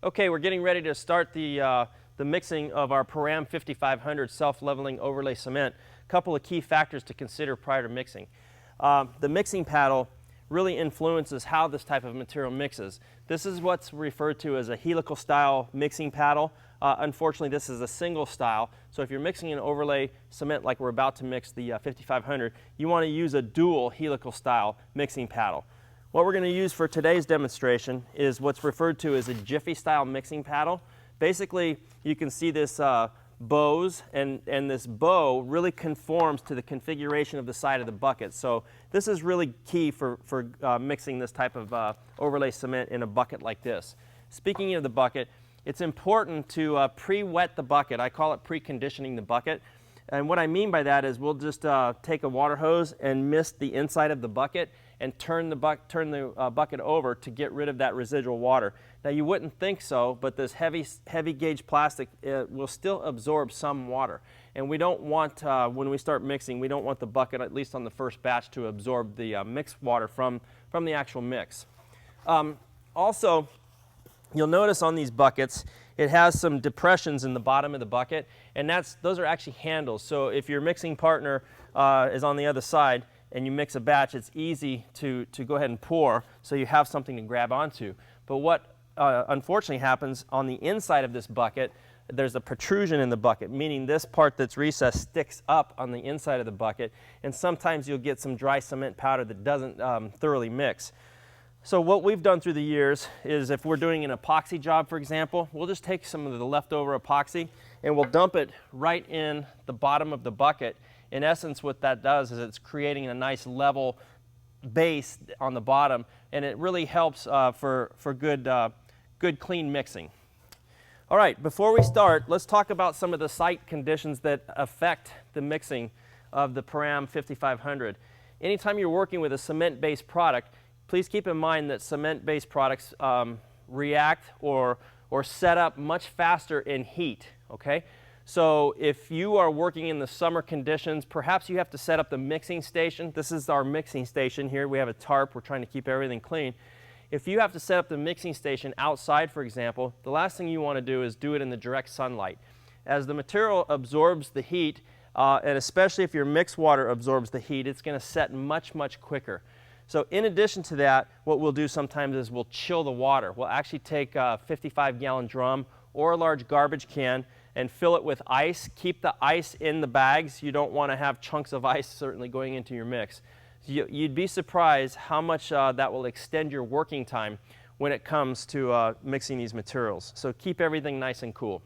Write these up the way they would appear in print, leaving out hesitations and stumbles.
Okay, we're getting ready to start the mixing of our Duraamen 5500 self-leveling overlay cement. A couple of key factors to consider prior to mixing. The mixing paddle really influences how this type of material mixes. This is what's referred to as a helical style mixing paddle. Unfortunately, this is a single style, so if you're mixing an overlay cement like we're about to mix the 5500, you want to use a dual helical style mixing paddle. What we're going to use for today's demonstration is what's referred to as a jiffy style mixing paddle. Basically, you can see this bows, and this bow really conforms to the configuration of the side of the bucket. So this is really key for mixing this type of overlay cement in a bucket like this. Speaking of the bucket, it's important to pre-wet the bucket. I call it preconditioning the bucket. And what I mean by that is we'll just take a water hose and mist the inside of the bucket and turn the bucket over to get rid of that residual water. Now you wouldn't think so, but this heavy gauge plastic will still absorb some water. And we don't want, when we start mixing, we don't want the bucket, at least on the first batch, to absorb the mixed water from the actual mix. Also, you'll notice on these buckets, it has some depressions in the bottom of the bucket, and those are actually handles. So if your mixing partner is on the other side and you mix a batch, it's easy to go ahead and pour so you have something to grab onto. But what unfortunately happens on the inside of this bucket, there's a protrusion in the bucket, meaning this part that's recessed sticks up on the inside of the bucket, and sometimes you'll get some dry cement powder that doesn't thoroughly mix. So what we've done through the years is if we're doing an epoxy job, for example, we'll just take some of the leftover epoxy and we'll dump it right in the bottom of the bucket. In essence, what that does is it's creating a nice level base on the bottom, and it really helps for good clean mixing. All right, before we start, let's talk about some of the site conditions that affect the mixing of the Duraamen 5500. Anytime you're working with a cement-based product, please keep in mind that cement-based products react or set up much faster in heat, okay? So if you are working in the summer conditions, perhaps you have to set up the mixing station. This is our mixing station here. We have a tarp. We're trying to keep everything clean. If you have to set up the mixing station outside, for example, the last thing you want to do is do it in the direct sunlight. As the material absorbs the heat, and especially if your mixed water absorbs the heat, it's going to set much, much quicker. So in addition to that, what we'll do sometimes is we'll chill the water. We'll actually take a 55-gallon drum or a large garbage can and fill it with ice. Keep the ice in the bags. You don't want to have chunks of ice certainly going into your mix. You'd be surprised how much that will extend your working time when it comes to mixing these materials. So keep everything nice and cool.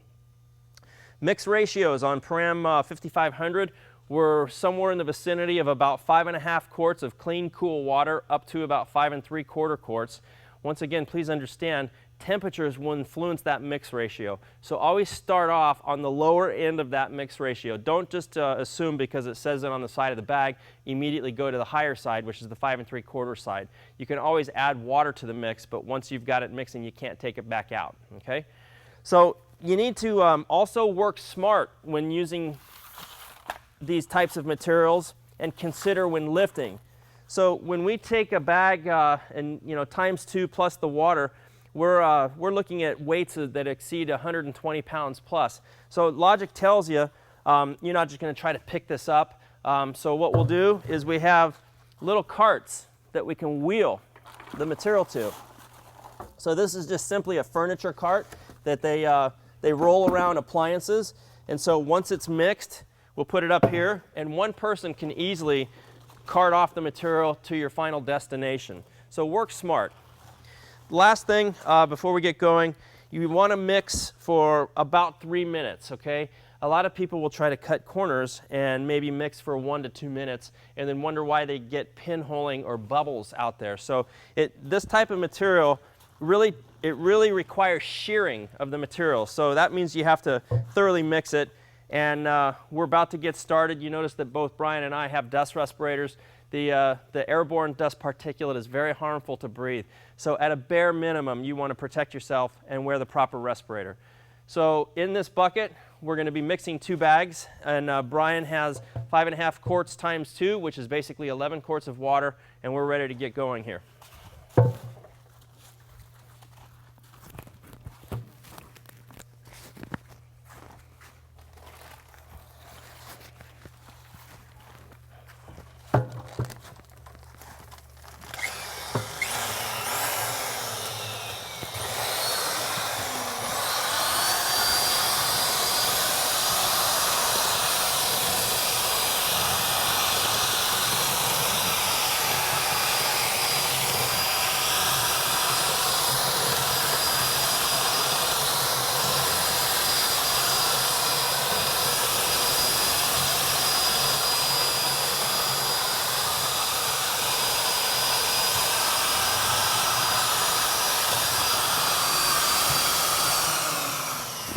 Mix ratios on Duraamen 5500 were somewhere in the vicinity of about 5.5 quarts of clean, cool water up to about 5.75 quarts. Once again, please understand, temperatures will influence that mix ratio. So always start off on the lower end of that mix ratio. Don't just assume because it says it on the side of the bag, immediately go to the higher side, which is the 5.75 side. You can always add water to the mix, but once you've got it mixing, you can't take it back out, okay? So you need to also work smart when using these types of materials and consider when lifting. So when we take a bag and times 2 plus the water, we're looking at weights that exceed 120 pounds plus. So logic tells you you're not just going to try to pick this up. So what we'll do is we have little carts that we can wheel the material to. So this is just simply a furniture cart that they roll around appliances, and so once it's mixed, we'll put it up here, and one person can easily cart off the material to your final destination. So work smart. Last thing before we get going, you want to mix for about 3 minutes, okay? A lot of people will try to cut corners and maybe mix for 1 to 2 minutes and then wonder why they get pinholing or bubbles out there. So this type of material really requires shearing of the material. So that means you have to thoroughly mix it. And we're about to get started. You notice that both Brian and I have dust respirators. The airborne dust particulate is very harmful to breathe. So at a bare minimum, you want to protect yourself and wear the proper respirator. So in this bucket, we're going to be mixing 2 bags. And Brian has 5.5 quarts times 2, which is basically 11 quarts of water. And we're ready to get going here.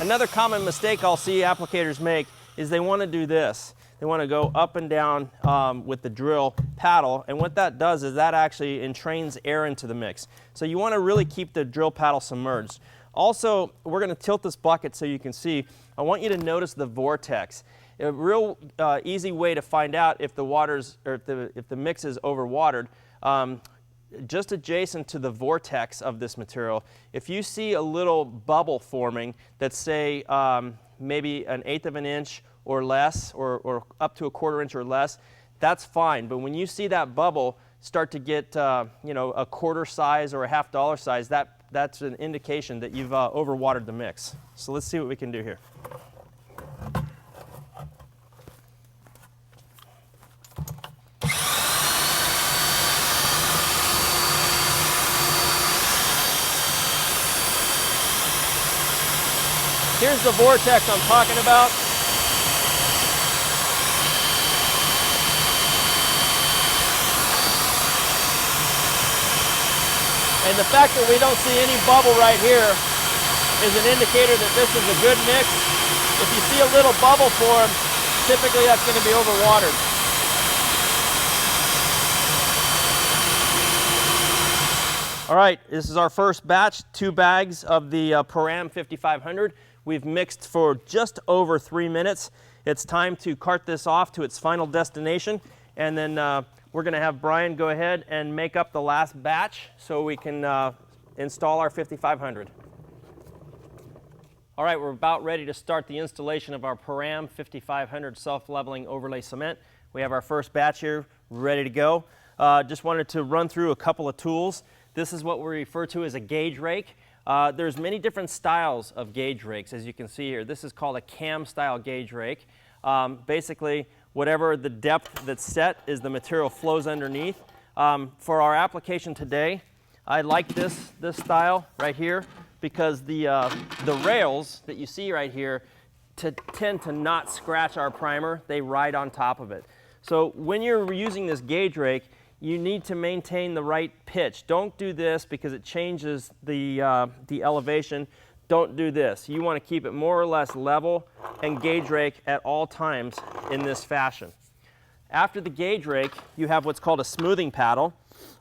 Another common mistake I'll see applicators make is they want to do this. They want to go up and down with the drill paddle, and what that does is that actually entrains air into the mix. So you want to really keep the drill paddle submerged. Also, we're going to tilt this bucket so you can see. I want you to notice the vortex. A real easy way to find out if the water's or if the mix is overwatered, just adjacent to the vortex of this material, if you see a little bubble forming that's, say, maybe 1/8 of an inch or less, or up to 1/4 inch or less, that's fine. But when you see that bubble start to get you know, a quarter size or a $half size, that's an indication that you've overwatered the mix. So let's see what we can do here. Here's the vortex I'm talking about. And the fact that we don't see any bubble right here is an indicator that this is a good mix. If you see a little bubble form, typically that's going to be overwatered. All right, this is our first batch, 2 bags of the Param 5500. We've mixed for just over 3 minutes. It's time to cart this off to its final destination, and then we're going to have Brian go ahead and make up the last batch so we can install our 5500. All right, we're about ready to start the installation of our Param 5500 self-leveling overlay cement. We have our first batch here ready to go. Just wanted to run through a couple of tools. This is what we refer to as a gauge rake. There's many different styles of gauge rakes, as you can see here. This is called a cam style gauge rake. Basically, whatever the depth that's set is the material flows underneath. For our application today, I like this style right here because the rails that you see right here tend to not scratch our primer. They ride on top of it. So when you're using this gauge rake, you need to maintain the right pitch. Don't do this because it changes the elevation. Don't do this. You want to keep it more or less level and gauge rake at all times in this fashion. After the gauge rake, you have what's called a smoothing paddle.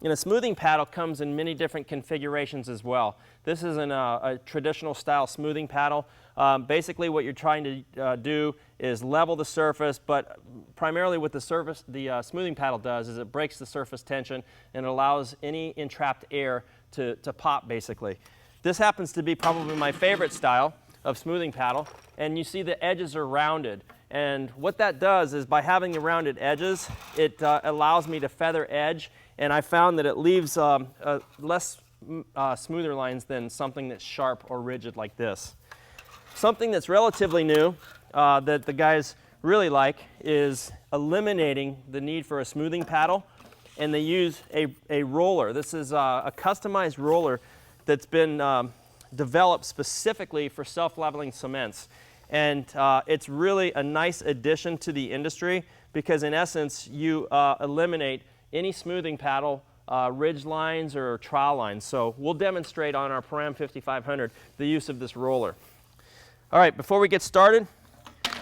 And a smoothing paddle comes in many different configurations as well. This is a traditional style smoothing paddle. Basically what you're trying to do is level the surface, but primarily what the smoothing paddle does is it breaks the surface tension and allows any entrapped air to pop, basically. This happens to be probably my favorite style of smoothing paddle, and you see the edges are rounded. And what that does is by having the rounded edges, it allows me to feather edge, and I found that it leaves less smoother lines than something that's sharp or rigid like this. Something that's relatively new that the guys really like is eliminating the need for a smoothing paddle, and they use a roller. This is a customized roller that's been developed specifically for self-leveling cements. And it's really a nice addition to the industry because in essence you eliminate any smoothing paddle ridge lines or trowel lines. So we'll demonstrate on our Param 5500 the use of this roller. All right, before we get started,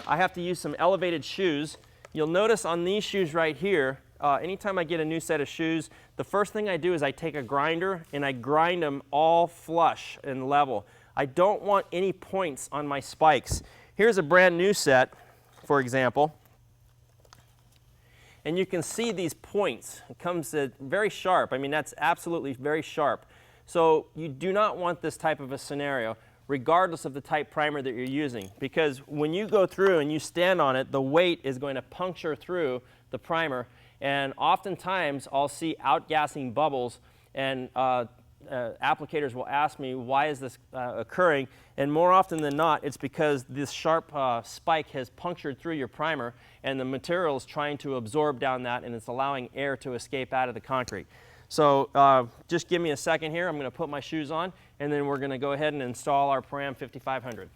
I have to use some elevated shoes. You'll notice on these shoes right here, anytime I get a new set of shoes, the first thing I do is I take a grinder and I grind them all flush and level. I don't want any points on my spikes. Here's a brand new set, for example, and you can see these points. It comes very sharp. I mean, that's absolutely very sharp. So you do not want this type of a scenario, regardless of the type primer that you're using, because when you go through and you stand on it, the weight is going to puncture through the primer, and oftentimes I'll see outgassing bubbles, and applicators will ask me, why is this occurring? And more often than not, it's because this sharp spike has punctured through your primer, and the material is trying to absorb down that, and it's allowing air to escape out of the concrete. So just give me a second here. I'm going to put my shoes on, and then we're going to go ahead and install our Param 5500.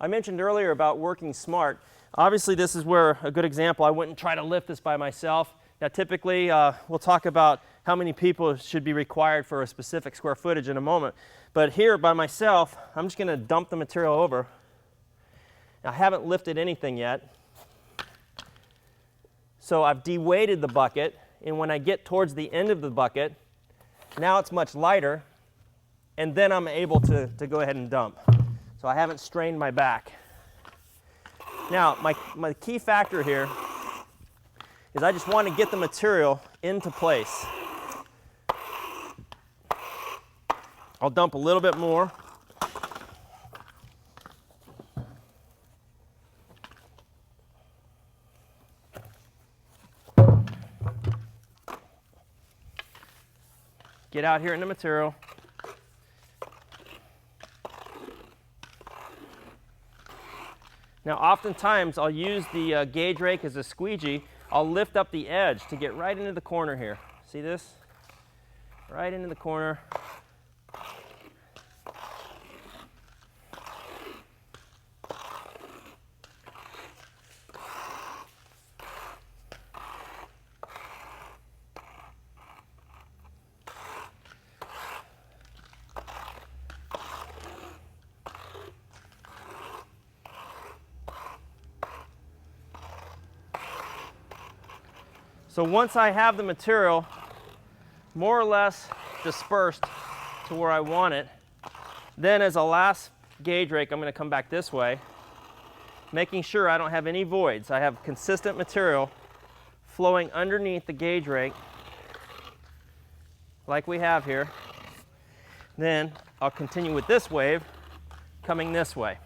I mentioned earlier about working smart. Obviously, this is where a good example. I wouldn't try to lift this by myself. Now typically we'll talk about how many people should be required for a specific square footage in a moment, but here by myself I'm just going to dump the material over. Now, I haven't lifted anything yet, so I've de-weighted the bucket, and when I get towards the end of the bucket, now it's much lighter, and then I'm able to go ahead and dump. So I haven't strained my back. Now, my key factor here is I just want to get the material into place. I'll dump a little bit more. Get out here in the material. Now oftentimes I'll use the gauge rake as a squeegee. I'll lift up the edge to get right into the corner here. See this? Right into the corner. So once I have the material more or less dispersed to where I want it, then as a last gauge rake, I'm going to come back this way, making sure I don't have any voids. I have consistent material flowing underneath the gauge rake like we have here. Then I'll continue with this wave coming this way.